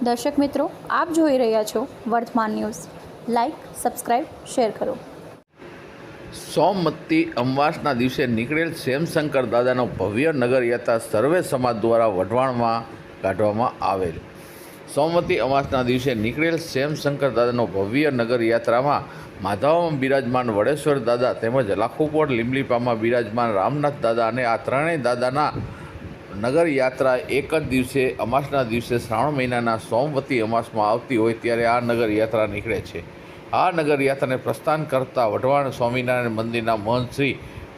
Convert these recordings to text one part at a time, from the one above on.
દર્શક મિત્રો, આપ જોઈ રહ્યા છો વર્તમાન ન્યૂઝ. લાઇક, સબસ્ક્રાઇબ, શેર કરો. સોમવતી અમાસના દિવસે નીકળેલ શ્યામશંકર દાદાનો ભવ્ય નગરયાત્રા સર્વે સમાજ દ્વારા વઢવાણમાં કાઢવામાં આવેલ. સોમવતી અમાસના દિવસે નીકળેલ શ્યામશંકર દાદાનો ભવ્ય નગરયાત્રામાં માધાવામાં બિરાજમાન વડેશ્વર દાદા તેમજ લાખોપોર લીમલીપામાં બિરાજમાન રામનાથ દાદા અને આ ત્રણેય દાદાના નગરયાત્રા એક જ દિવસે અમાસના દિવસે શ્રાવણ મહિનાના સોમવતી અમાસમાં આવતી હોય ત્યારે આ નગરયાત્રા નીકળે છે. આ નગરયાત્રાને પ્રસ્થાન કરતા વઢવાણ સ્વામિનારાયણ મંદિરના મહંત શ્રી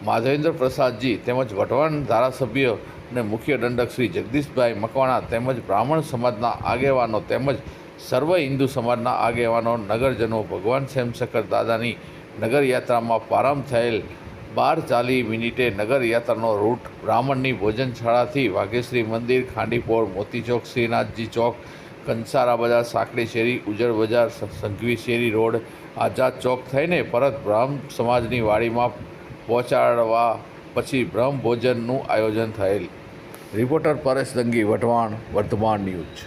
માધવેન્દ્ર પ્રસાદજી તેમજ વઢવાણ ધારાસભ્ય અને મુખ્ય દંડક શ્રી જગદીશભાઈ મકવાણા તેમજ બ્રાહ્મણ સમાજના આગેવાનો તેમજ સર્વ હિન્દુ સમાજના આગેવાનો નગરજનો ભગવાન શ્યામશંકર દાદાની નગરયાત્રામાં પ્રારંભ થયેલ 12:40 નગરયાત્રાનો રૂટ બ્રાહ્મણની ભોજનશાળાથી વાઘેશ્રી મંદિર, ખાંડીપોર, મોતીચોક, શ્રીનાથજી ચોક, કંસારા બજાર, સાંકડી શેરી, ઉજળ બજાર, સંઘવી શેરી રોડ, આઝાદ ચોક થઈને પરત બ્રહ્મ સમાજની વાડીમાં પહોંચાડવા પછી બ્રહ્મ ભોજનનું આયોજન થયેલ. રિપોર્ટર પરેશ દંગી, વઢવાણ, વર્તમાન ન્યૂઝ.